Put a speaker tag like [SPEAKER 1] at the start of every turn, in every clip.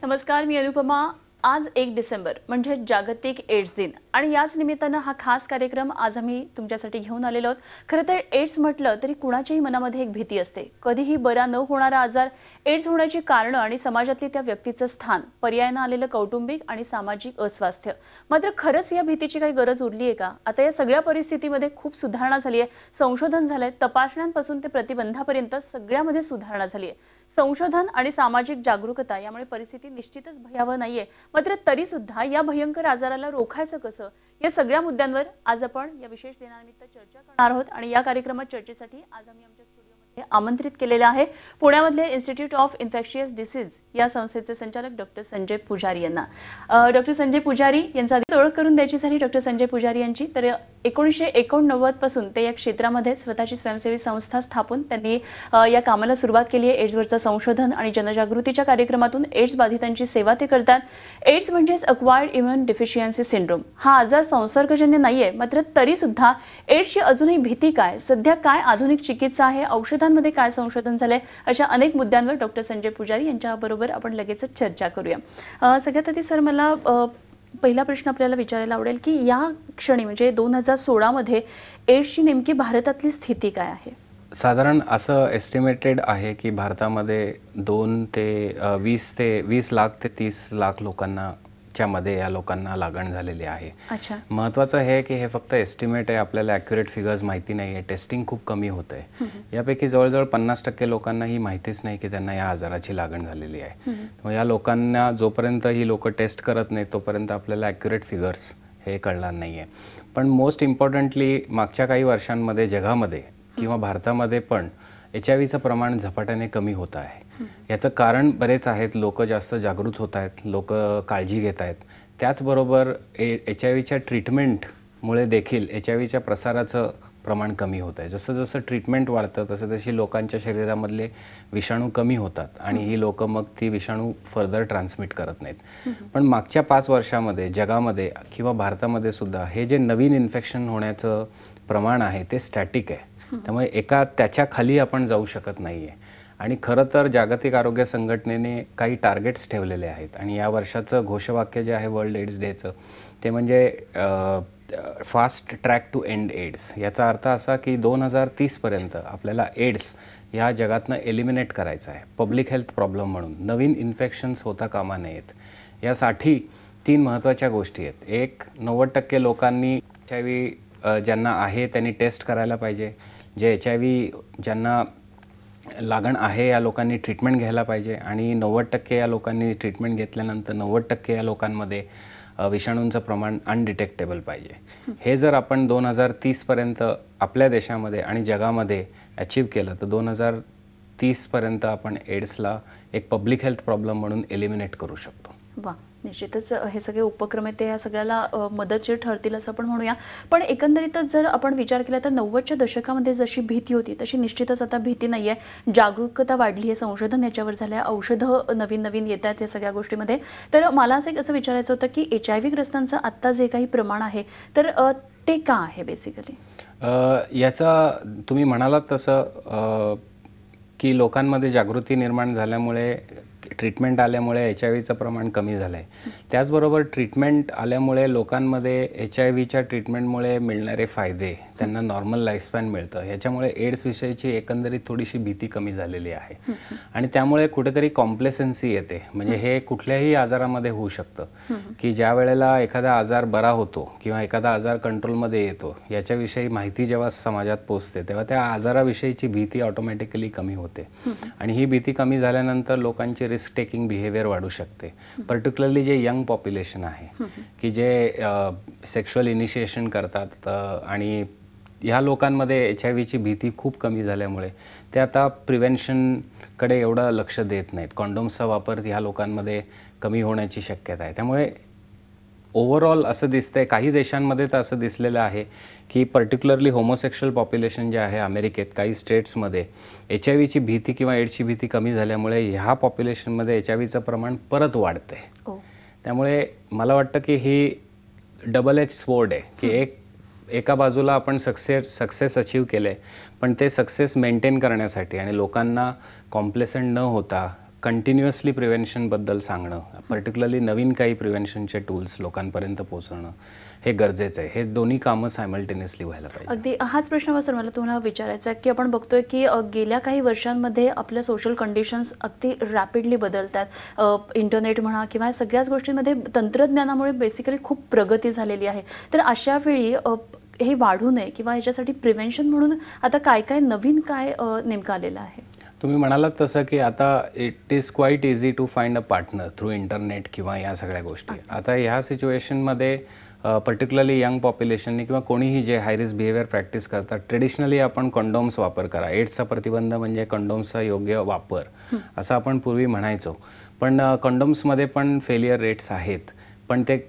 [SPEAKER 1] नमस्कार, मी अनुपमा। आज 1 डिसेंबर म्हणजे जागतिक एड्स दिन आणि याच निमित्तानं हा खास कार्यक्रम आज आम्ही तुमच्यासाठी घेऊन आलेलो आहोत। खरं तर एड्स म्हटलं तरी कुणाच्याही मनामध्ये एक भीती असते। कधीही बरा न होणारा आजार, एड्स होण्याची कारणं आणि समाजातली त्या व्यक्तीचं स्थान, पर्यायानं आलेलं कौटुंबिक आणि सामाजिक अस्वास्थ्य। मात्र खरंच या भीतीची काही गरज उरली आहे का? आता या सगळ्या परिस्थितीमध्ये खूप सुधारणा झाली आहे, संशोधन झालंय, तपासण्यांपासून ते प्रतिबंधापर्यंत सगळ्यामध्ये सुधारणा झाली आहे। संशोधन आणि सामाजिक जागरूकता यामुळे परिस्थिती निश्चितच भयावह नाहीये। मात्र तरी सुद्धा या भयंकर आजाराला रोखायचं कसं, या सगळ्या मुद्द्यांवर आज आपण या विशेष दिनानिमित्त चर्चा करणार आहोत। आणि या कार्यक्रमात चर्चेसाठी आज आम्ही आमच्या स्टुडिओमध्ये आमंत्रित केलेले आहे पुण्यामधले इन्स्टिट्यूट ऑफ इन्फेक्शियस डिसीज या संस्थेचे संचालक डॉक्टर संजय पुजारी यांना। डॉक्टर संजय पुजारी यांचा ओळख करून द्यायची झाली डॉक्टर संजय पुजारी यांची, तर 1989 पासून ते या क्षेत्रामध्ये स्वतःची स्वयंसेवी संस्था स्थापून त्यांनी या कामाला सुरुवात केली आहे। एड्सवरचं संशोधन आणि जनजागृतीच्या कार्यक्रमातून एड्स बाधितांची सेवा ते करतात। एड्स म्हणजेच अक्वायर्ड इम्युन डिफिशियन्सी सिंड्रोम हा आजार संसर्गजन्य नाहीये, मात्र तरी सुद्धा एड्सची अजूनही भीती काय, सध्या काय आधुनिक चिकित्सा आहे, औषधांमध्ये काय संशोधन झालंय, अशा अनेक मुद्द्यांवर डॉक्टर संजय पुजारी यांच्याबरोबर आपण लगेचच चर्चा करूया। सगळ्यात आधी सर मला पहिला प्रश्न आपल्याला विचारायला आवडेल की या क्षणी म्हणजे 2016 मध्ये एड्सची नेमकी भारतातली स्थिती काय आहे?
[SPEAKER 2] साधारण असं एस्टिमेटेड आहे की भारतामध्ये 2 ते 20 लाख ते 30 लाख लोकांना मध्ये या लोकांना लागण झालेली आहे।
[SPEAKER 1] अच्छा,
[SPEAKER 2] महत्त्वाचं हे की हे फक्त एस्टिमेट आहे, आपल्याला ॲक्युरेट फिगर्स माहिती नाही आहे, टेस्टिंग खूप कमी होत आहे। यापैकी जवळजवळ 50% लोकांना ही माहितीच नाही की त्यांना या आजाराची लागण झालेली आहे। मग या लोकांना जोपर्यंत ही लोक टेस्ट करत नाही तोपर्यंत आपल्याला ॲक्युरेट फिगर्स हे कळणार नाही आहे। पण मोस्ट इम्पॉर्टंटली मागच्या काही वर्षांमध्ये जगामध्ये किंवा भारतामध्ये पण HIV प्रमाण झपाट्याने कमी होत आहे। याचं कारण बरेच आहेत, लोक जास्त जागृत होत आहेत, लोक काळजी घेत आहेत। त्याचबरोबर HIV ट्रीटमेंटमुळे देखील HIV प्रसाराचं प्रमाण कमी होत आहे। जसं जसं ट्रीटमेंट वाढतं तसं तशी लोकांच्या शरीरामधले विषाणू कमी होतात आणि ही लोक मग ती विषाणू फर्दर ट्रान्समिट करत नाहीत। पण मागच्या 5 वर्षामध्ये जगामध्ये किंवा भारतामध्ये सुद्धा हे जे नवीन इन्फेक्शन होण्याचं प्रमाण आहे ते स्टॅटिक आहे, त्यामुळे एका त्याच्या खाली आपण जाऊ शकत नाही आहे। आणि खरं तर जागतिक आरोग्य संघटनेने काही टार्गेट्स ठेवलेले आहेत आणि या वर्षाचं घोषवाक्य जे आहे वर्ल्ड एड्स डेचं ते म्हणजे fast track to end AIDS. याचा अर्थ असा की 2030 पर्यंत आपल्याला एड्स ह्या जगातनं एलिमिनेट करायचं आहे, पब्लिक हेल्थ प्रॉब्लेम म्हणून। नवीन इन्फेक्शन्स होता कामा नयेत। यासाठी 3 महत्त्वाच्या गोष्टी आहेत। एक, 90% लोकांनी HIV ज्यांना आहे त्यांनी टेस्ट करायला पाहिजे। जे HIV ज्यांना लागण आहे या लोकांनी ट्रीटमेंट घ्यायला पाहिजे आणि 90% या लोकांनी ट्रीटमेंट घेतल्यानंतर 90% या लोकांमध्ये विषाणूंचं प्रमाण अनडिटेक्टेबल पाहिजे। हे जर आपण 2030 पर्यंत आपल्या देशामध्ये आणि जगामध्ये अचीव केलं तर 2030 पर्यंत आपण एड्सला एक पब्लिक हेल्थ प्रॉब्लेम म्हणून एलिमिनेट करू शकतो।
[SPEAKER 1] वा, निश्चितच हे सगळे उपक्रम आहेत ते या सगळ्याला मदतशीर ठरतील असं आपण म्हणूया। पण एकंदरीतच जर आपण विचार केला तर 90च्या दशकामध्ये जशी भीती होती तशी निश्चितच आता भीती नाही आहे। जागरूकता वाढली आहे, संशोधन याच्यावर झालं आहे, औषधं नवीन नवीन येत आहेत या सगळ्या गोष्टीमध्ये। तर मला असं विचारायचं होतं की HIV ग्रस्तांचं आत्ता जे काही प्रमाण आहे तर ते का आहे बेसिकली?
[SPEAKER 2] याचा तुम्ही म्हणालात तसं की लोकांमध्ये जागृती निर्माण झाल्यामुळे, ट्रीटमेंट आल्यामुळे HIVचं प्रमाण कमी झालं आहे। त्याचबरोबर ट्रीटमेंट आल्यामुळे लोकांमध्ये HIVच्या ट्रीटमेंटमुळे मिळणारे फायदे, त्यांना नॉर्मल लाईफस्पॅन मिळतं, ह्याच्यामुळे एड्सविषयीची एकंदरीत थोडीशी भीती कमी झालेली आहे आणि त्यामुळे कुठेतरी कॉम्प्लेसन्सी येते। म्हणजे हे कुठल्याही आजारामध्ये होऊ शकतं की ज्या वेळेला एखादा आजार बरा होतो किंवा एखादा आजार कंट्रोलमध्ये येतो, याच्याविषयी माहिती जेव्हा समाजात पोचते तेव्हा त्या आजाराविषयीची भीती ऑटोमॅटिकली कमी होते आणि ही भीती कमी झाल्यानंतर लोकांची रिस्क टेकिंग बिहेवियर वाढू शकते। पर्टिक्युलरली जे यंग पॉप्युलेशन आहे की जे सेक्शुअल इनिशिएशन करतात आणि ह्या लोकांमध्ये HIVची भीती खूप कमी झाल्यामुळे ते आता प्रिव्हेन्शनकडे एवढं लक्ष देत नाहीत। कॉन्डोम्सचा वापर ह्या लोकांमध्ये कमी होण्याची शक्यता आहे। त्यामुळे ओव्हरऑल असं दिसतंय, काही देशांमध्ये तर असं दिसलेलं आहे की पर्टिक्युलरली होमोसेक्शुअल पॉप्युलेशन जे आहे अमेरिकेत काही स्टेट्समध्ये HIVची भीती किंवा एड्सची भीती कमी झाल्यामुळे ह्या पॉप्युलेशनमध्ये HIVचं प्रमाण परत वाढतंय। त्यामुळे मला वाटतं की ही डबल एज स्वॉर्ड आहे की एका बाजूला आपण सक्सेस अचीव केले, पण ते सक्सेस मेंटेन करण्यासाठी आणि लोकांना कॉम्प्लेसंट न होता कंटिन्युअसली प्रिव्हेन्शनबद्दल सांगणं, पर्टिक्युलरली नवीन काही प्रिव्हेन्शनचे टूल्स लोकांपर्यंत पोहोचवणं हे गरजेचं आहे. हे दोन्ही कामं सायमल्टेनियसली व्हायला पाहिजे.
[SPEAKER 1] अगदी हाच प्रश्न सर मला तुम्हाला विचारायचा आहे की आपण बघतोय की गेल्या काही वर्षांमध्ये आपल्या सोशल कंडिशन्स अगदी रॅपिडली बदलतात. इंटरनेट म्हणा किंवा सगळ्याच गोष्टींमध्ये तंत्रज्ञानामुळे बेसिकली खूप प्रगती झालेली आहे. तर अशा वेळी हे वाढू नये किंवा याच्यासाठी प्रिव्हेन्शन म्हणून आता काय काय नवीन काय नेमकं आलेलं आहे?
[SPEAKER 2] तुम्ही म्हणालात तसं की आता it is quite easy to find a partner through internet किंवा या सगळ्या गोष्टी. आता ह्या सिच्युएशनमध्ये पर्टिक्युलरली यंग पॉप्युलेशनने किंवा कोणीही जे हाय रिस्क बिहेवियर प्रॅक्टिस करतात, ट्रेडिशनली आपण कंडोम्स वापर करा. एड्सचा प्रतिबंध म्हणजे कंडोम्सचा योग्य वापर असं आपण पूर्वी म्हणायचो. पण कंडोम्समध्ये पण फेलियर रेट्स आहेत, पण ते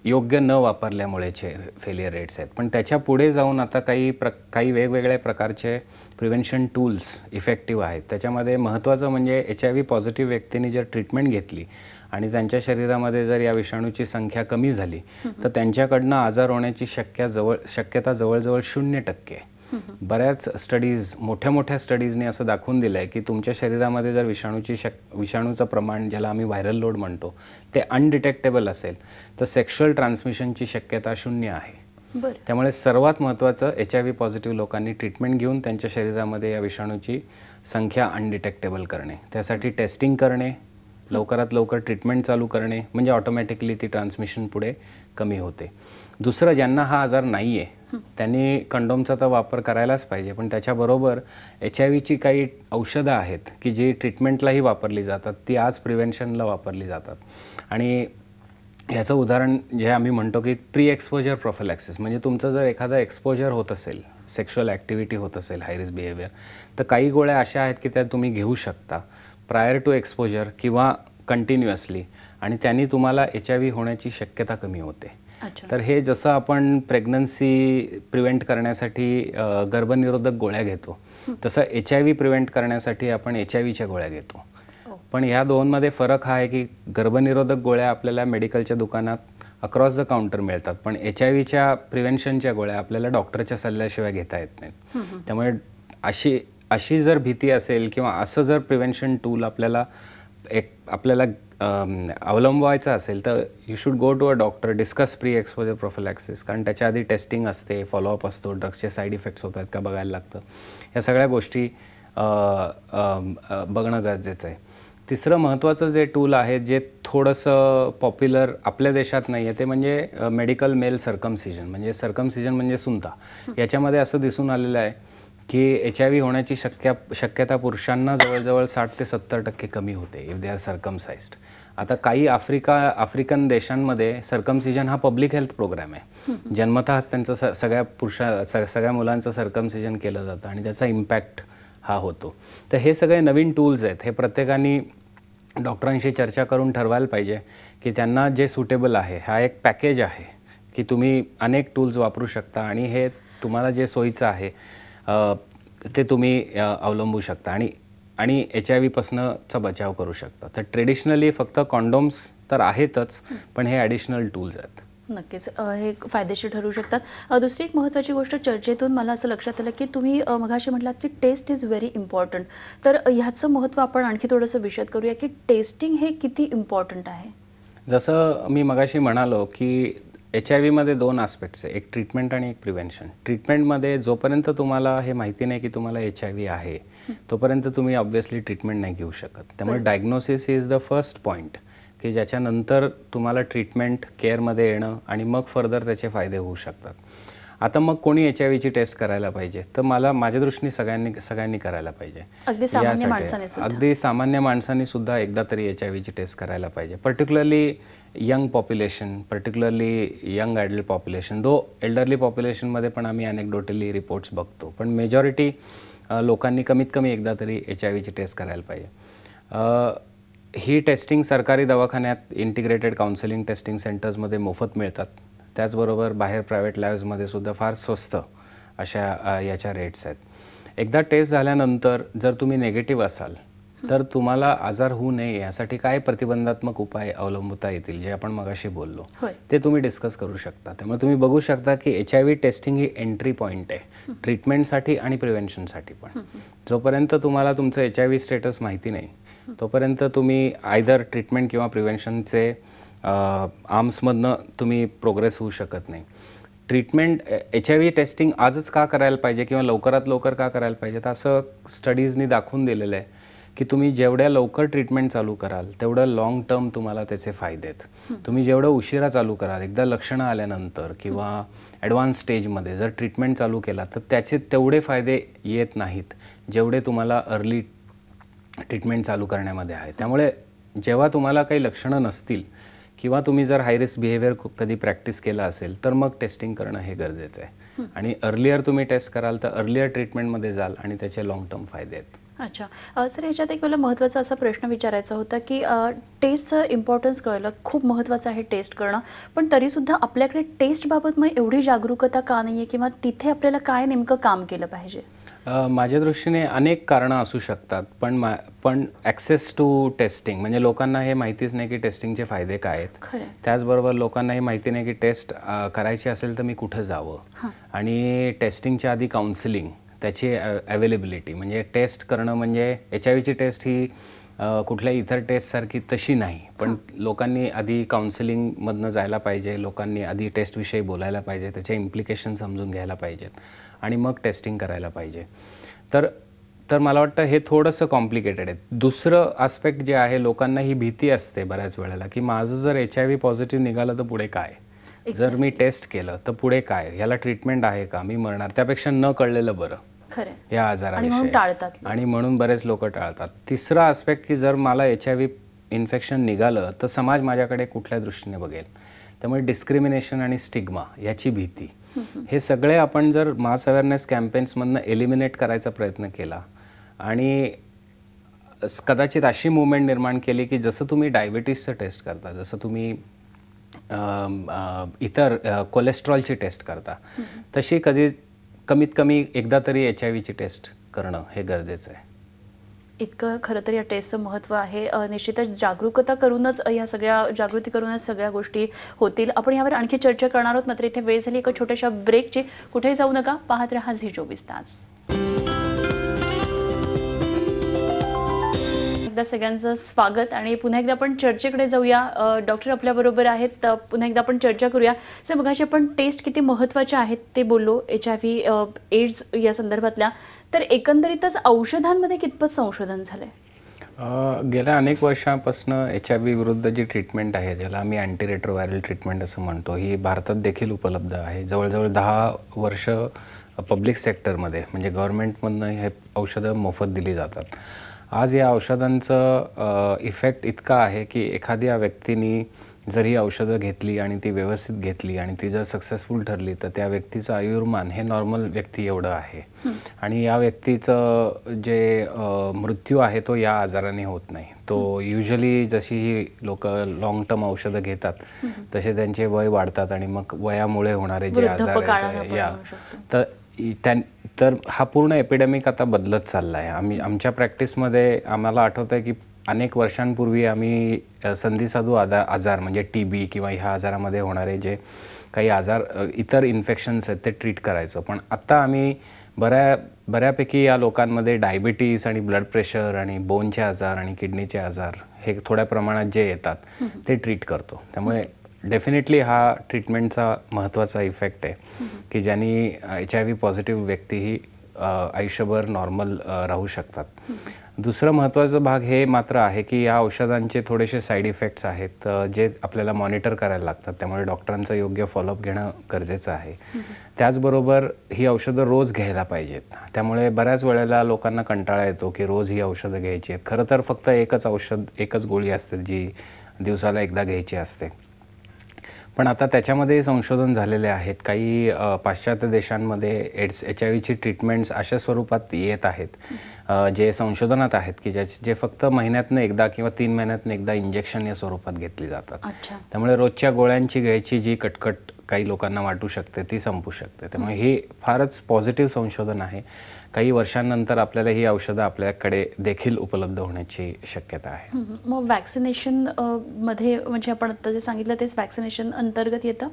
[SPEAKER 2] योग्य न वापरल्यामुळेचे फेलियर रेट्स आहेत. पण त्याच्या पुढे जाऊन आता काही वेगवेगळ्या प्रकारचे प्रिव्हेन्शन टूल्स इफेक्टिव्ह आहेत. त्याच्यामध्ये महत्त्वाचं म्हणजे HIV पॉझिटिव्ह व्यक्तींनी जर ट्रीटमेंट घेतली आणि त्यांच्या शरीरामध्ये जर या विषाणूची संख्या कमी झाली तर त्यांच्याकडनं आजार होण्याची शक्यता जवळजवळ 0% आहे. बऱ्याच स्टडीज, मोठ्या स्टडीजने असं दाखवून दिलं आहे की तुमच्या शरीरामध्ये जर विषाणूचं प्रमाण, ज्याला आम्ही व्हायरल लोड म्हणतो, ते अनडिटेक्टेबल असेल तर सेक्शुअल ट्रान्समिशनची शक्यता 0 आहे. त्यामुळे सर्वात महत्त्वाचं HIV पॉझिटिव्ह लोकांनी ट्रीटमेंट घेऊन त्यांच्या शरीरामध्ये या विषाणूची संख्या अनडिटेक्टेबल करणे, त्यासाठी टेस्टिंग करणे, लवकरात लवकर ट्रीटमेंट चालू करणे, म्हणजे ऑटोमॅटिकली ती ट्रान्समिशन पुढे कमी होते. दुसरं, ज्यांना हा आजार नाही आहे त्यांनी कंडोमचा तर वापर करायलाच पाहिजे, पण त्याच्याबरोबर HIV काही औषधं आहेत की जी ट्रीटमेंटलाही वापरली जातात, ती आज प्रिव्हेन्शनला वापरली जातात. आणि याचं उदाहरण जे आम्ही म्हणतो की प्री एक्सपोजर प्रोफिलॅक्सिस, म्हणजे तुमचं जर एखादं एक्सपोजर होत असेल, सेक्शुअल ॲक्टिव्हिटी होत असेल, हाय रिस्क बिहेवियर, तर काही गोळ्या अशा आहेत की त्या तुम्ही घेऊ शकता प्रायर टू एक्सपोजर किंवा कंटिन्युअसली, आणि त्यांनी तुम्हाला HIV होण्याची शक्यता कमी होते. तर हे जसं आपण प्रेग्नन्सी प्रिव्हेंट करण्यासाठी गर्भनिरोधक गोळ्या घेतो, तसं HIV प्रिव्हेंट करण्यासाठी आपण HIVच्या गोळ्या घेतो. पण ह्या दोनमध्ये फरक हा आहे की गर्भनिरोधक गोळ्या आपल्याला मेडिकलच्या दुकानात अक्रॉस द काउंटर मिळतात, पण HIVच्या प्रिव्हेन्शनच्या गोळ्या आपल्याला डॉक्टरच्या सल्ल्याशिवाय घेता येत नाहीत. त्यामुळे अशी जर भीती असेल किंवा असं जर प्रिव्हेन्शन टूल आपल्याला अवलंबवायचं असेल तर you should go to a doctor, discuss pre exposure prophylaxis, कारण त्याच्या आधी टेस्टिंग असते, फॉलोअप असतो, ड्रग्सचे साईड इफेक्ट्स होत आहेत का बघायला लागतं. या सगळ्या गोष्टी बघणं गरजेचं आहे. तिसरं महत्त्वाचं जे टूल आहे जे थोडंसं पॉप्युलर आपल्या देशात नाही आहे ते म्हणजे मेडिकल मेल सर्कमसिजन, म्हणजे सर्कमसिजन म्हणजे सुंता. याच्यामध्ये असं दिसून आलेलं आहे की HIV होण्याची शक्यता पुरुषांना जवळजवळ 60 ते 70% कमी होते इफ दे आर सर्कमसाइज्ड. आता काही आफ्रिकन देशांमध्ये सर्कमसिजन हा पब्लिक हेल्थ प्रोग्राम आहे. जन्मतःच त्यांचं सगळ्या मुलांचं सर्कमसिजन केलं जातं आणि त्याचा इम्पॅक्ट हा होतो. तर हे सगळे नवीन टूल्स आहेत, हे प्रत्येकाने डॉक्टरांशी चर्चा करून ठरवायला पाहिजे की त्यांना जे सुटेबल आहे. हा एक पॅकेज आहे की तुम्ही अनेक टूल्स वापरू शकता आणि हे तुम्हाला जे सोयीचं आहे ते तुम्ही अवलंबू शकता आणि HIV पासूनचा बचाव करू शकता. तर ट्रेडिशनली फक्त कॉन्डोम्स तर आहेतच, पण हे ॲडिशनल टूल्स आहेत.
[SPEAKER 1] नक्कीच हे फायदेशीर ठरू शकतात. दुसरी एक महत्त्वाची गोष्ट चर्चेतून मला असं लक्षात आलं की तुम्ही मगाशी म्हटलात की टेस्ट इज व्हेरी इम्पॉर्टंट. तर ह्याचं महत्त्व आपण आणखी थोडंसं विशद करूया की टेस्टिंग हे किती इम्पॉर्टंट आहे.
[SPEAKER 2] जसं मी मगाशी म्हणालो की HIV मध्ये 2 आस्पेक्ट्स आहे, एक ट्रीटमेंट आणि एक प्रिव्हेन्शन. ट्रीटमेंटमध्ये जोपर्यंत तुम्हाला हे माहिती नाही की तुम्हाला HIV आहे तोपर्यंत तुम्ही ऑब्व्हियसली ट्रीटमेंट नाही घेऊ शकत. त्यामुळे diagnosis is the first point की ज्याच्यानंतर तुम्हाला ट्रीटमेंट केअरमध्ये येणं आणि मग फर्दर त्याचे फायदे होऊ शकतात. आता मग कोणी HIVची टेस्ट करायला पाहिजे, तर माझ्या दृष्टीने सगळ्यांनी करायला पाहिजे. अगदी सामान्य माणसांनी सुद्धा एकदा तरी HIVची टेस्ट करायला पाहिजे. Particularly young population, particularly young adult population, दो एल्डरली पॉप्युलेशनमध्ये पण आम्ही अनेक्डोटली रिपोर्ट्स बघतो, पण मेजॉरिटी लोकांनी कमीत कमी एकदा तरी HIVची टेस्ट करायला पाहिजे. ही टेस्टिंग सरकारी दवाखान्यात इंटिग्रेटेड काउन्सिलिंग टेस्टिंग सेंटर्समध्ये मोफत मिळतात. त्याचबरोबर बाहेर प्रायव्हेट लॅब्समध्ये सुद्धा फार स्वस्त अशा याच्या रेट्स आहेत. एकदा टेस्ट झाल्यानंतर जर तुम्ही निगेटिव्ह असाल तर तुम्हाला आजार होऊ नये यासाठी काय प्रतिबंधात्मक उपाय अवलंबता येतील जे आपण मगाशी बोललो ते तुम्ही डिस्कस करू शकता. त्यामुळे तुम्ही बघू शकता की HIV टेस्टिंग ही एंट्री पॉईंट आहे ट्रीटमेंटसाठी आणि प्रिव्हेन्शनसाठी पण. जोपर्यंत तुम्हाला तुमचं HIV स्टेटस माहिती नाही तोपर्यंत तुम्ही आयदर ट्रीटमेंट किंवा प्रिव्हेन्शनचे आर्म्समधनं तुम्ही प्रोग्रेस होऊ शकत नाही. ट्रीटमेंट HIV टेस्टिंग आजच का करायला पाहिजे किंवा लवकरात लवकर का करायला पाहिजे, तर असं स्टडीजनी दाखवून दिलेलं आहे की तुम्ही जेवढ्या लवकर ट्रीटमेंट चालू कराल तेवढं लाँग टर्म तुम्हाला त्याचे फायदे आहेत. तुम्ही जेवढं उशिरा चालू कराल, एकदा लक्षणं आल्यानंतर किंवा ॲडव्हान्स स्टेजमध्ये जर ट्रीटमेंट चालू केला तर त्याचे तेवढे फायदे येत नाहीत जेवढे तुम्हाला अर्ली ट्रीटमेंट चालू करण्यामध्ये आहे. त्यामुळे जेव्हा तुम्हाला काही लक्षणं नसतील किंवा तुम्ही जर हाय रिस्क बिहेवियर कधी प्रॅक्टिस केला असेल तर मग टेस्टिंग करणं हे गरजेचं आहे. आणि अर्लियर तुम्ही टेस्ट कराल तर अर्लियर ट्रीटमेंटमध्ये जाल आणि त्याचे लाँग टर्म फायदे आहेत.
[SPEAKER 1] अच्छा सर, ह्याच्यात एक मला महत्त्वाचा असा प्रश्न विचारायचा होता की टेस्टचं इम्पॉर्टन्स कळलं, खूप महत्त्वाचं आहे टेस्ट करणं, पण तरीसुद्धा आपल्याकडे टेस्टबाबत मग एवढी जागरूकता का नाही आहे किंवा तिथे आपल्याला काय नेमकं काम केलं पाहिजे?
[SPEAKER 2] माझ्या दृष्टीने अनेक कारणं असू शकतात, पण ॲक्सेस टू टेस्टिंग म्हणजे लोकांना हे माहितीच नाही की टेस्टिंगचे फायदे काय आहेत. त्याचबरोबर लोकांना हे माहिती नाही की टेस्ट करायची असेल तर मी कुठं जावं, आणि टेस्टिंगच्या आधी काउन्सिलिंग, त्याची अवेलेबिलिटी. म्हणजे टेस्ट करणं म्हणजे HIVची टेस्ट ही कुठल्याही इतर टेस्टसारखी तशी नाही, पण लोकांनी आधी काउन्सिलिंगमधनं जायला पाहिजे, लोकांनी आधी टेस्टविषयी बोलायला पाहिजे, त्याचे इम्प्लिकेशन समजून घ्यायला पाहिजेत आणि मग टेस्टिंग करायला पाहिजे. तर मला वाटतं हे थोडंसं कॉम्प्लिकेटेड आहे. दुसरं आस्पेक्ट जे आहे, लोकांना ही भीती असते बऱ्याच वेळेला की माझं जर HIV पॉझिटिव्ह निघालं तर पुढे काय, जर मी टेस्ट केलं तर पुढे काय, ह्याला ट्रीटमेंट आहे का, मी मरणार, त्यापेक्षा न कळलेलं बरं या आजाराविषयी, आणि म्हणून बरेच लोक टाळतात. तिसरा आस्पेक्ट की जर मला HIV इन्फेक्शन निघालं तर समाज माझ्याकडे कुठल्या दृष्टीने बघेल, त्यामुळे डिस्क्रिमिनेशन आणि स्टिग्मा याची भीती, हे सगळे आपण जर मास अवेअरनेस कॅम्पेन्समधनं एलिमिनेट करायचा प्रयत्न केला आणि कदाचित अशी मुवमेंट निर्माण केली की जसं तुम्ही डायबिटीसचं टेस्ट करता, जसं तुम्ही इतर कोलेस्ट्रॉलची टेस्ट करता, तशी कमीत कमी एकदा तरी HIVची टेस्ट करणं हे गरजेचं आहे.
[SPEAKER 1] इतकं खरं तर या टेस्टचं महत्त्व आहे. निश्चितच जागरूकता करूनच जागृती करूनच सगळ्या गोष्टी होतील. आपण यावर आणखी चर्चा करणार आहोत, मात्र इथे वेळ झाली एका छोट्याशा ब्रेकची. कुठेही जाऊ नका, पाहत रहा झी24 तास. एकदा सगळ्यांचं स्वागत आणि पुन्हा एकदा आपण चर्चेकडे जाऊया. डॉक्टर आपल्याबरोबर आहेत, पुन्हा एकदा आपण चर्चा करूया. सर, मगाशी आपण टेस्ट किती महत्त्वाच्या आहेत ते बोललो, HIV एड्स या संदर्भातल्या, तर एकंदरीतच औषधांमध्ये कितपत संशोधन झालंय?
[SPEAKER 2] गेल्या अनेक वर्षांपासून HIV विरुद्ध जी ट्रीटमेंट आहे, ज्याला आम्ही अँटीरेट्रोव्हायरल ट्रीटमेंट असं म्हणतो, ही भारतात देखील उपलब्ध आहे. जवळजवळ 10 वर्ष पब्लिक सेक्टरमध्ये म्हणजे गव्हर्नमेंटमधनं हे औषधं मोफत दिली जातात. आज या औषधांचं इफेक्ट इतका आहे की एखाद्या व्यक्तीने जर ही औषधं घेतली आणि ती व्यवस्थित घेतली आणि ती जर सक्सेसफुल ठरली तर त्या व्यक्तीचं आयुर्मान हे नॉर्मल व्यक्ती एवढं आहे, आणि या व्यक्तीचं जे मृत्यू आहे तो या आजाराने होत नाही. तो युजली जशी ही लोक लॉंग टर्म औषधं घेतात तसे त्यांचे वय वाढतात आणि मग वयामुळे होणारे जे आजार आहेत तर हा पूर्ण एपिडेमिक आता बदलत चालला आहे. आमच्या प्रॅक्टिसमध्ये आम्हाला आठवतं आहे की अनेक वर्षांपूर्वी आम्ही संधिसाधू आजार म्हणजे TB किंवा ह्या आजारामध्ये होणारे जे काही आजार इतर इन्फेक्शन्स आहेत ते ट्रीट करायचो, पण आत्ता आम्ही बऱ्यापैकी या लोकांमध्ये डायबिटीस आणि ब्लड प्रेशर आणि बोनचे आजार आणि किडनीचे आजार हे थोड्या प्रमाणात जे येतात ते ट्रीट करतो. त्यामुळे डेफिनेटली हा ट्रीटमेंटचा महत्त्वाचा इफेक्ट आहे की ज्यांनी HIV पॉझिटिव्ह व्यक्तीही आयुष्यभर नॉर्मल राहू शकतात. दुसरं महत्त्वाचा भाग हे मात्र आहे की या औषधांचे थोडेसे साईड इफेक्ट्स आहेत जे आपल्याला मॉनिटर करायला लागतात, त्यामुळे डॉक्टरांचं योग्य फॉलोअप घेणं गरजेचं आहे. त्याचबरोबर ही औषधं रोज घ्यायला पाहिजेत, त्यामुळे बऱ्याच वेळेला लोकांना कंटाळा येतो की रोज ही औषधं घ्यायची आहेत. खरं तर फक्त एकच गोळी असते जी दिवसाला एकदा घ्यायची असते, पण आता त्याच्यामध्ये संशोधन झालेले आहेत. काही पाश्चात्य देशांमध्ये HIVची ट्रीटमेंट्स अशा स्वरूपात येत आहेत जे संशोधनात आहेत की जे फक्त महिन्यातनं एकदा किंवा 3 महिन्यातनं एकदा इंजेक्शन या स्वरूपात घेतली जातात. त्यामुळे रोजच्या गोळ्यांची घ्यायची जी कटकट काही लोकांना वाटू शकते ती संपू शकते. त्यामुळे हे फारच पॉझिटिव्ह संशोधन आहे. काही वर्षांनंतर आपल्याला ही औषधं आपल्याकडे देखील उपलब्ध होण्याची शक्यता आहे.
[SPEAKER 1] मग वॅक्सिनेशन मध्ये म्हणजे आपण आता जे सांगितलं तेच वॅक्सिनेशन अंतर्गत येतं?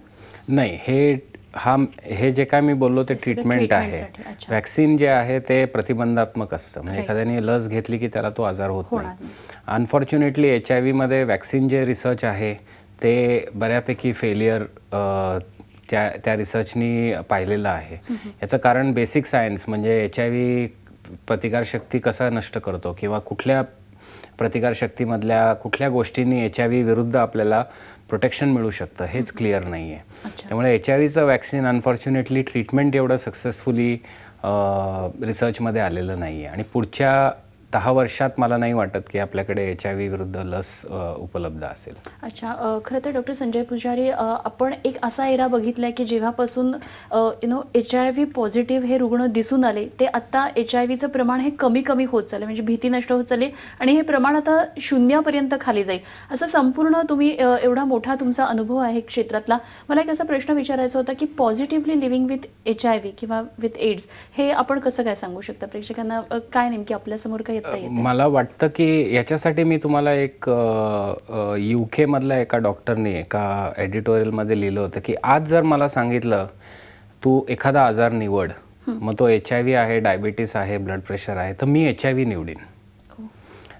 [SPEAKER 2] नाही, हे हे जे काय मी बोललो ते
[SPEAKER 1] हे सगळं
[SPEAKER 2] ट्रीटमेंट आहे.
[SPEAKER 1] ट्रीटमेंटसाठी. अच्छा.
[SPEAKER 2] वॅक्सिन जे आहे ते प्रतिबंधात्मक असतं, म्हणजे
[SPEAKER 1] Right.
[SPEAKER 2] एखाद्याने लस घेतली की त्याला तो आजार होत
[SPEAKER 1] होणार
[SPEAKER 2] नाही. अनफॉर्च्युनेटली HIV मध्ये वॅक्सिन जे रिसर्च आहे ते बऱ्यापैकी फेलियर त्या रिसर्चनी पाहिलेलं आहे. याचं कारण बेसिक सायन्स म्हणजे HIV प्रतिकारशक्ती कसा नष्ट करतो किंवा कुठल्या प्रतिकारशक्तीमधल्या कुठल्या गोष्टींनी HIV विरुद्ध आपल्याला प्रोटेक्शन मिळू शकतं हेच क्लिअर नाही आहे.
[SPEAKER 1] अच्छा.
[SPEAKER 2] त्यामुळे HIV वॅक्सिन अनफॉर्च्युनेटली ट्रीटमेंट एवढं सक्सेसफुली रिसर्चमध्ये आलेलं नाही आहे आणि पुढच्या 10 वर्षात मला नाही वाटत की आपल्याकडे HIV विरुद्ध लस उपलब्ध असेल.
[SPEAKER 1] अच्छा. खरं तर डॉक्टर संजय पुजारी, आपण एक असा एरा बघितला आहे की जेव्हापासून HIV पॉझिटिव्ह हे रुग्ण दिसून आले ते आता HIVचं प्रमाण हे कमी कमी होत चाललं, म्हणजे भीती नष्ट होत चालली आणि हे प्रमाण आता शून्यापर्यंत खाली जाईल असं संपूर्ण तुम्ही एवढा मोठा तुमचा अनुभव आहे क्षेत्रातला. मला एक असा प्रश्न विचारायचा होता की पॉझिटिव्हली लिव्हिंग विथ HIV किंवा विथ एड्स हे आपण कसं काय सांगू शकता प्रेक्षकांना? काय नेमकी आपल्यासमोर काय येतं?
[SPEAKER 2] मला वाटतं की याच्यासाठी मी तुम्हाला एक UK मधल्या एका डॉक्टरने एका एडिटोरियलमध्ये लिहिलं होतं की आज जर मला सांगितलं तू एखादा आजार निवड, मग तो HIV आहे, डायबिटीस आहे, ब्लड प्रेशर आहे, तर मी HIV निवडीन.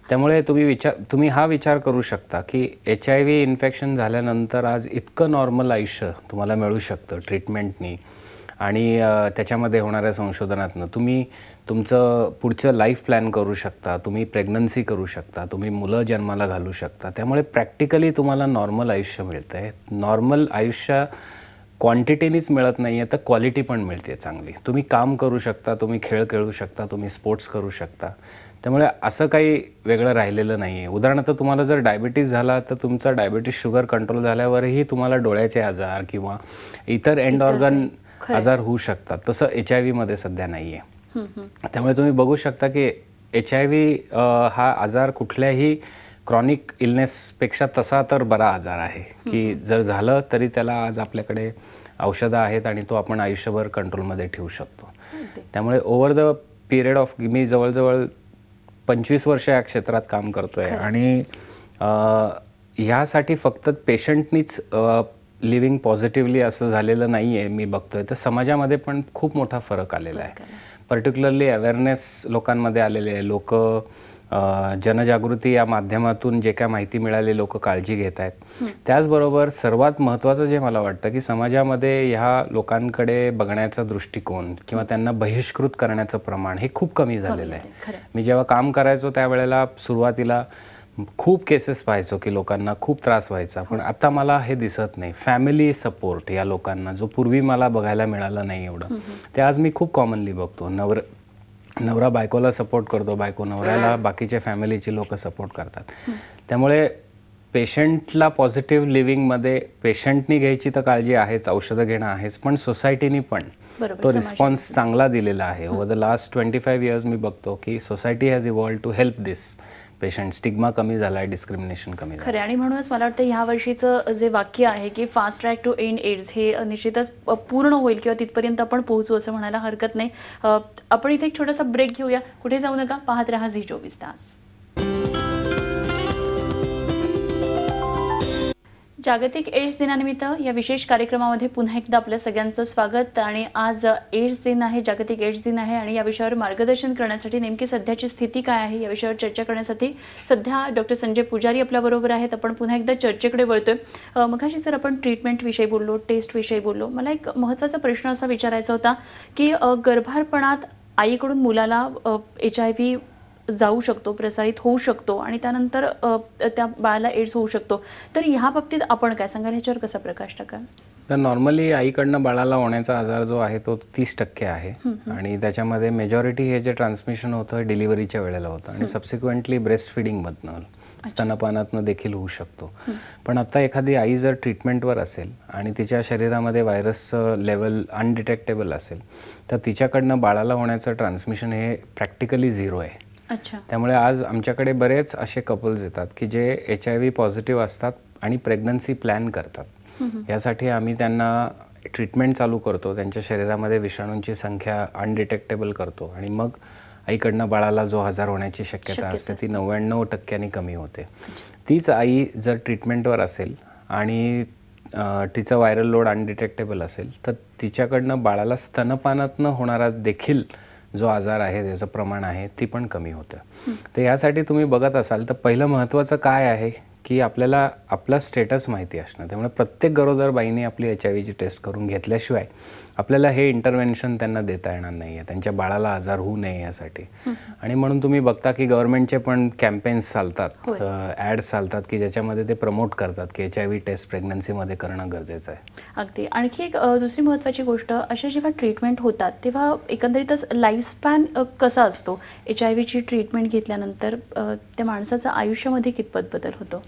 [SPEAKER 2] त्यामुळे तुम्ही हा विचार करू शकता की HIV इन्फेक्शन झाल्यानंतर आज इतकं नॉर्मल आयुष्य तुम्हाला मिळू शकतं ट्रीटमेंटनी आणि त्याच्यामध्ये होणाऱ्या संशोधनातनं तुम्ही तुमचं पुढचं लाईफ प्लॅन करू शकता, तुम्ही प्रेग्नन्सी करू शकता, तुम्ही मुलं जन्माला घालू शकता. त्यामुळे प्रॅक्टिकली तुम्हाला नॉर्मल आयुष्य मिळतं आहे. नॉर्मल आयुष्य क्वांटिटीनीच मिळत नाही आहे तर क्वालिटी पण मिळते चांगली. तुम्ही काम करू शकता, तुम्ही खेळ खेळू शकता, तुम्ही स्पोर्ट्स करू शकता. त्यामुळे असं काही वेगळं राहिलेलं नाही आहे. उदाहरणार्थ तुम्हाला जर डायबिटीस झाला तर तुमचा डायबिटीस शुगर कंट्रोल झाल्यावरही तुम्हाला डोळ्याचे आजार किंवा इतर एंड ऑर्गन आजार होऊ शकतात. तसं HIV मध्ये सध्या नाही आहे. त्यामुळे तुम्ही बघू शकता की HIV हा आजार कुठल्याही क्रॉनिक इलनेसपेक्षा तसा तर बरा आजार आहे की जर झालं तरी त्याला आज आपल्याकडे औषधं आहेत आणि तो आपण आयुष्यभर कंट्रोलमध्ये ठेवू शकतो. त्यामुळे over the period of me जवळजवळ 25 वर्ष या क्षेत्रात काम करतोय आणि ह्यासाठी फक्त पेशंटनीच लिव्हिंग पॉझिटिव्हली असं झालेलं नाही आहे मी बघतोय, तर समाजामध्ये पण खूप मोठा फरक आलेला आहे. पर्टिक्युलरली अवेअरनेस लोकांमध्ये आलेले आहे. लोक जनजागृती या माध्यमातून जे काय माहिती मिळाली लोक काळजी घेत आहेत. त्याचबरोबर सर्वात महत्त्वाचं जे मला वाटतं की समाजामध्ये ह्या लोकांकडे बघण्याचा दृष्टिकोन किंवा त्यांना बहिष्कृत करण्याचं प्रमाण हे खूप कमी झालेलं आहे. मी जेव्हा काम करायचो त्यावेळेला सुरुवातीला खूप केसेस पाहायचो की लोकांना खूप त्रास व्हायचा, पण आता मला हे दिसत नाही. फॅमिली सपोर्ट या लोकांना जो पूर्वी मला बघायला मिळाला नाही एवढं, ते आज मी खूप कॉमनली बघतो. नवरा बायकोला सपोर्ट करतो, बायको नवऱ्याला, बाकीच्या फॅमिलीची लोक सपोर्ट करतात. त्यामुळे पेशंटला पॉझिटिव्ह लिव्हिंगमध्ये पेशंटनी घ्यायची तर काळजी आहेच, औषधं घेणं आहेच, पण सोसायटीनी पण तो रिस्पॉन्स चांगला दिलेला आहे. ओव्हर द लास्ट 25 इयर्स मी बघतो की society has evolved to help this patient. Stigma कमी झाला आहे, डिस्क्रिमिनेशन कमी झालं.
[SPEAKER 1] खरं, आणि म्हणूनच मला वाटतं ह्या वर्षीचं जे वाक्य आहे की fast track to end AIDS हे निश्चितच पूर्ण होईल किंवा तिथपर्यंत आपण पोहोचू असं म्हणायला हरकत नाही. आपण इथे एक छोटासा ब्रेक घेऊया, कुठे जाऊ नका, पाहत रहा झी24 तास. जागतिक एड्स दिनानिमित्त या विशेष कार्यक्रमामध्ये पुन्हा एकदा आपल्या सगळ्यांचं स्वागत. आणि आज एड्स दिन आहे, जागतिक एड्स दिन आहे आणि या विषयावर मार्गदर्शन करण्यासाठी नेमकी सध्याची स्थिती काय आहे या विषयावर चर्चा करण्यासाठी सध्या डॉक्टर संजय पुजारी आपल्याबरोबर आहेत. आपण पुन्हा एकदा चर्चेकडे वळतोय. मगाशी सर आपण ट्रीटमेंटविषयी बोललो, टेस्टविषयी बोललो. मला एक महत्त्वाचा प्रश्न असा विचारायचा होता की गर्भारपणात आईकडून मुलाला HIV जाऊ शकतो, प्रसारित होऊ शकतो आणि त्यानंतर त्या बाळाला एड्स होऊ शकतो. तर ह्या बाबतीत आपण काय सांगाल, ह्याच्यावर कसा प्रकाश टाकाल?
[SPEAKER 2] तर नॉर्मली आईकडनं बाळाला होण्याचा आजार जो आहे तो 30% आहे आणि त्याच्यामध्ये मेजॉरिटी हे जे ट्रान्समिशन होतं डिलिव्हरीच्या वेळेला होतं आणि सबसिक्वेंटली ब्रेस्ट फिडिंगमधनं, स्तनपानातनं देखील होऊ शकतो. पण आता एखादी आई जर ट्रीटमेंटवर असेल आणि तिच्या शरीरामध्ये व्हायरसचं लेवल अनडिटेक्टेबल असेल तर तिच्याकडनं बाळाला होण्याचं ट्रान्समिशन हे प्रॅक्टिकली 0 आहे. त्यामुळे आज आमच्याकडे बरेच असे कपल्स येतात की जे HIV पॉझिटिव्ह असतात आणि प्रेग्नन्सी प्लॅन करतात. यासाठी आम्ही त्यांना ट्रीटमेंट चालू करतो, त्यांच्या शरीरामध्ये विषाणूंची संख्या अनडिटेक्टेबल करतो आणि मग आईकडनं बाळाला जो आजार होण्याची शक्यता असते ती 99% कमी होते. तीच आई जर ट्रीटमेंटवर असेल आणि तिचं व्हायरल लोड अनडिटेक्टेबल असेल तर तिच्याकडनं बाळाला स्तनपानातनं होणारा देखील जो आजार आहे त्याचं प्रमाण आहे ती पण कमी होतं. तर यासाठी तुम्ही बघत असाल तर पहिलं महत्त्वाचं काय आहे की आपल्याला आपला स्टेटस माहिती असणं. त्यामुळे प्रत्येक गरोदर बाईने आपली HIV ची टेस्ट करून घेतल्याशिवाय आपल्याला हे इंटरव्हेन्शन त्यांना देता येणार नाही आहे, त्यांच्या बाळाला आजार होऊ नये यासाठी. आणि म्हणून तुम्ही बघता की गव्हर्नमेंटचे पण कॅम्पेन्स चालतात, ॲड्स चालतात की ज्याच्यामध्ये ते प्रमोट करतात की HIV टेस्ट प्रेग्नन्सीमध्ये करणं गरजेचं आहे.
[SPEAKER 1] अगदी. आणखी एक दुसरी महत्त्वाची गोष्ट, अशा जेव्हा ट्रीटमेंट होतात तेव्हा एकंदरीतच लाईफस्पॅन कसा असतो? HIVची ट्रीटमेंट घेतल्यानंतर त्या माणसाचं आयुष्यामध्ये कितपत बदल होतो?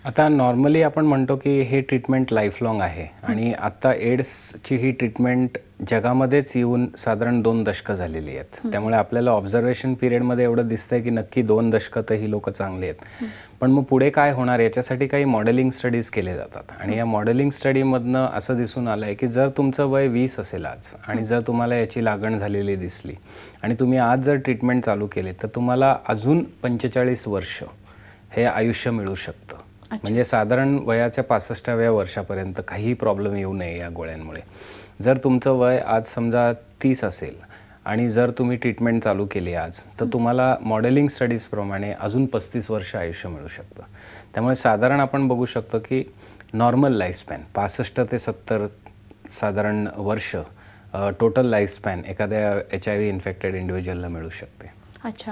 [SPEAKER 2] आता नॉर्मली आपण म्हणतो की हे ट्रीटमेंट लाईफलॉंग आहे आणि आता एड्सची ही ट्रीटमेंट जगामध्येच येऊन साधारण 2 दशकं झालेली आहेत. त्यामुळे आपल्याला ऑब्झर्वेशन पिरियडमध्ये एवढं दिसतंय की नक्की 2 दशकं तर ही लोक चांगली आहेत. पण मग पुढे काय होणार याच्यासाठी काही मॉडेलिंग स्टडीज केले जातात आणि या मॉडेलिंग स्टडीमधनं असं दिसून आलं आहे की जर तुमचं वय 20 असेल आज आणि जर तुम्हाला याची लागण झालेली दिसली आणि तुम्ही आज जर ट्रीटमेंट चालू केले तर तुम्हाला अजून 45 वर्ष हे आयुष्य मिळू शकतं. म्हणजे साधारण वयाच्या 65व्या वर्षापर्यंत काहीही प्रॉब्लेम येऊ नये या गोळ्यांमुळे. जर तुमचं वय आज समजा 30 असेल आणि जर तुम्ही ट्रीटमेंट चालू केली आज तर तुम्हाला मॉडेलिंग स्टडीजप्रमाणे अजून 35 वर्ष आयुष्य मिळू शकतं. त्यामुळे साधारण आपण बघू शकतो की नॉर्मल लाईफस्पॅन 65 ते 70 साधारण वर्ष टोटल लाईफस्पॅन एखाद्या HIV इन्फेक्टेड इंडिव्हिज्युअलला मिळू शकते.
[SPEAKER 1] अच्छा.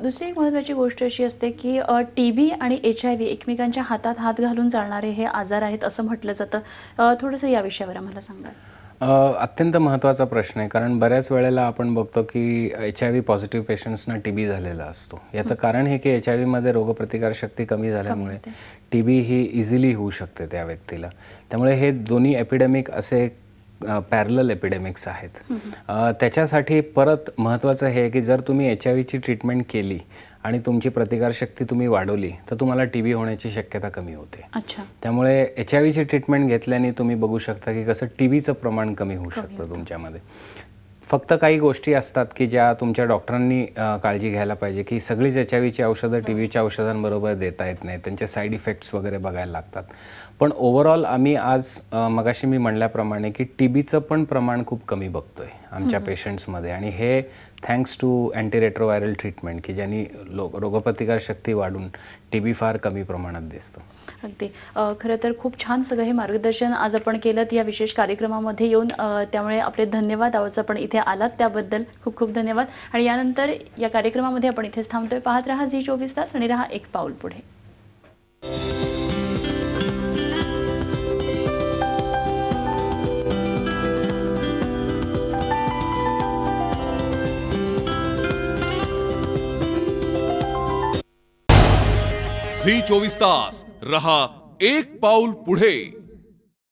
[SPEAKER 1] दुसरी एक महत्त्वाची गोष्ट अशी असते की TB आणि HIV एकमेकांच्या हातात हात घालून चालणारे हे आजार आहेत असं म्हटलं जातं. थोडंसं या विषयावर आम्हाला सांगा.
[SPEAKER 2] अत्यंत महत्त्वाचा प्रश्न आहे, कारण बऱ्याच वेळेला आपण बघतो की HIV पॉझिटिव्ह पेशंट्सना TB झालेला असतो. याचं कारण हे की HIVमध्ये रोगप्रतिकारशक्ती कमी झाल्यामुळे TB ही इझिली होऊ शकते त्या व्यक्तीला. त्यामुळे हे दोन्ही एपिडेमिक असे पॅरलल एपिडेमिक्स आहेत. त्याच्यासाठी परत महत्त्वाचं हे आहे की जर तुम्ही HIVची ट्रीटमेंट केली आणि तुमची प्रतिकारशक्ती तुम्ही वाढवली तर तुम्हाला TB होण्याची शक्यता कमी होते.
[SPEAKER 1] अच्छा.
[SPEAKER 2] त्यामुळे HIVची ट्रीटमेंट घेतल्याने तुम्ही बघू शकता की कसं TBचं प्रमाण कमी होऊ शकतं तुमच्यामध्ये. फक्त काही गोष्टी असतात की ज्या तुमच्या डॉक्टरांनी काळजी घ्यायला पाहिजे की सगळीच HIVची औषधं TBच्या औषधांबरोबर देता येत नाही, त्यांचे साईड इफेक्ट्स वगैरे बघायला लागतात. पण ओव्हरऑल आम्ही आज मगाशी मी म्हणल्याप्रमाणे की TBचं पण प्रमाण खूप कमी बघतोय आमच्या पेशंट्समध्ये आणि हे थँक्स टू अँटीरेट्रोव्हायरल ट्रीटमेंट की ज्यांनी रोगप्रतिकारशक्ती वाढून TB फार कमी प्रमाणात दिसतो.
[SPEAKER 1] अगदी. खरं तर खूप छान सगळं हे मार्गदर्शन आज आपण केलं या विशेष कार्यक्रमामध्ये येऊन. त्यामुळे आपले धन्यवाद. आज आपण इथे आलात त्याबद्दल खूप खूप धन्यवाद. आणि यानंतर या कार्यक्रमामध्ये आपण इथेच थांबतोय. पाहत रहा झी 24 तास आणि रहा एक पाऊल पुढे.
[SPEAKER 3] झी 24 तास रहा एक पाऊल पुढे.